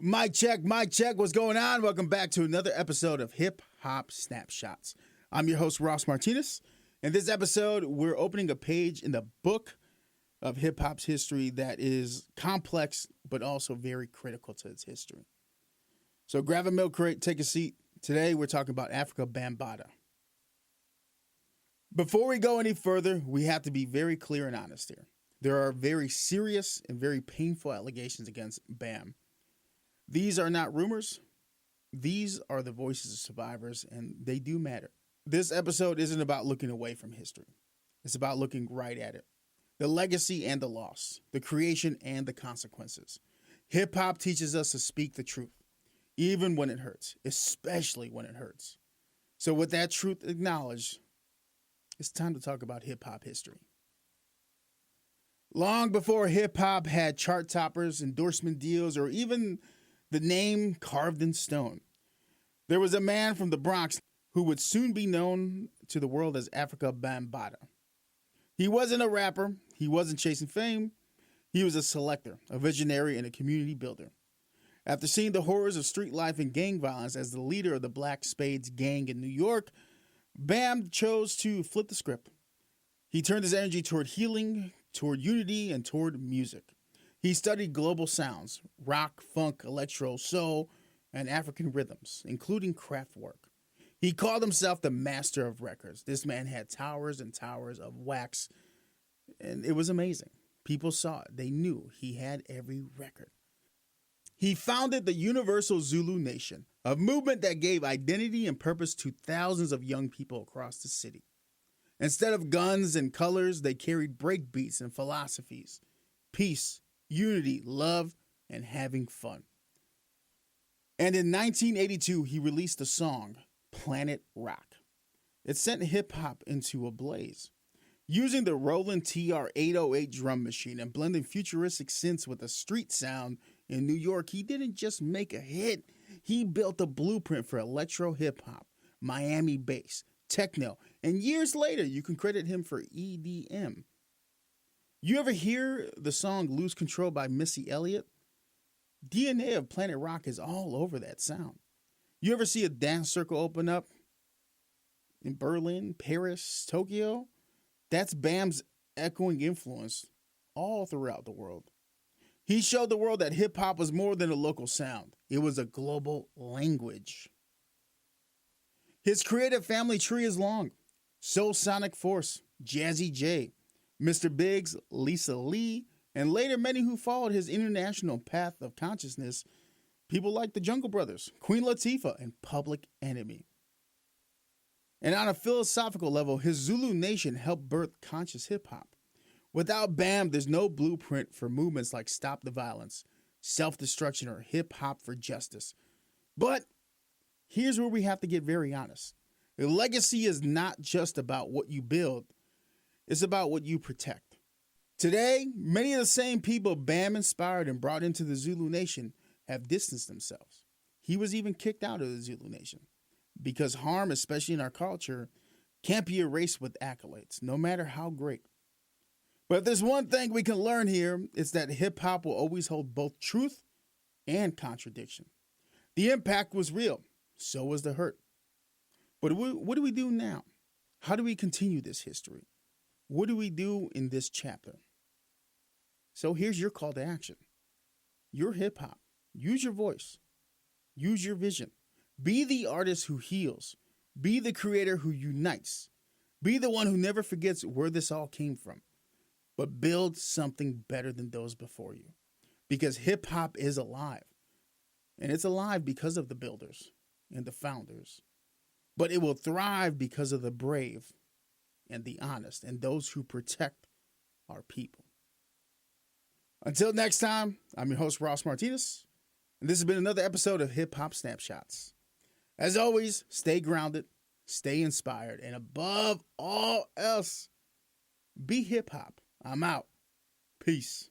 Mic check, mic check. What's going on? Welcome back to another episode of Hip-Hop Snapshots. I'm your host, Ross Martinez. In this episode, we're opening a page in the book of hip-hop's history that is complex, but also very critical to its history. So grab a milk crate, take a seat. Today, we're talking about Afrika Bambaataa. Before we go any further, we have to be very clear and honest here. There are very serious and very painful allegations against Bam. These are not rumors. These are the voices of survivors, and they do matter. This episode isn't about looking away from history. It's about looking right at it. The legacy and the loss, the creation and the consequences. Hip-hop teaches us to speak the truth, even when it hurts, especially when it hurts. So with that truth acknowledged, it's time to talk about hip-hop history. Long before hip-hop had chart toppers, endorsement deals, or even the name carved in stone, there was a man from the Bronx who would soon be known to the world as Afrika Bambaataa. He wasn't a rapper. He wasn't chasing fame. He was a selector, a visionary, and a community builder. After seeing the horrors of street life and gang violence as the leader of the Black Spades gang in New York, Bam chose to flip the script. He turned his energy toward healing, toward unity, and toward music. He studied global sounds, rock, funk, electro, soul, and African rhythms, including Kraftwerk. He called himself the master of records. This man had towers and towers of wax, and it was amazing. People saw it. They knew he had every record. He founded the Universal Zulu Nation, a movement that gave identity and purpose to thousands of young people across the city. Instead of guns and colors, they carried breakbeats and philosophies, peace, unity, love, and having fun. And in 1982, he released the song, Planet Rock. It sent hip-hop into a blaze. Using the Roland TR-808 drum machine and blending futuristic synths with a street sound in New York, he didn't just make a hit. He built a blueprint for electro hip-hop, Miami bass, techno, and years later, you can credit him for EDM. You ever hear the song Lose Control by Missy Elliott? DNA of Planet Rock is all over that sound. You ever see a dance circle open up in Berlin, Paris, Tokyo? That's Bam's echoing influence all throughout the world. He showed the world that hip-hop was more than a local sound. It was a global language. His creative family tree is long. Soul Sonic Force, Jazzy J, Mr. Biggs, Lisa Lee, and later many who followed his international path of consciousness, people like the Jungle Brothers, Queen Latifah, and Public Enemy. And on a philosophical level, his Zulu Nation helped birth conscious hip-hop. Without Bam, there's no blueprint for movements like Stop the Violence, Self-Destruction, or Hip-Hop for Justice. But here's where we have to get very honest. The legacy is not just about what you build. It's about what you protect. Today, many of the same people Bam inspired and brought into the Zulu Nation have distanced themselves. He was even kicked out of the Zulu Nation because harm, especially in our culture, can't be erased with accolades, no matter how great. But if there's one thing we can learn here, it's that hip-hop will always hold both truth and contradiction. The impact was real, so was the hurt. But what do we do now? How do we continue this history? What do we do in this chapter? So here's your call to action. You're hip-hop. Use your voice. Use your vision. Be the artist who heals. Be the creator who unites. Be the one who never forgets where this all came from. But build something better than those before you. Because hip-hop is alive. And it's alive because of the builders and the founders. But it will thrive because of the brave and the honest and those who protect our people. Until next time, I'm your host, Ross Martinez, and this has been another episode of Hip-Hop Snapshots. As always, stay grounded, stay inspired, and above all else, be hip-hop. I'm out. Peace.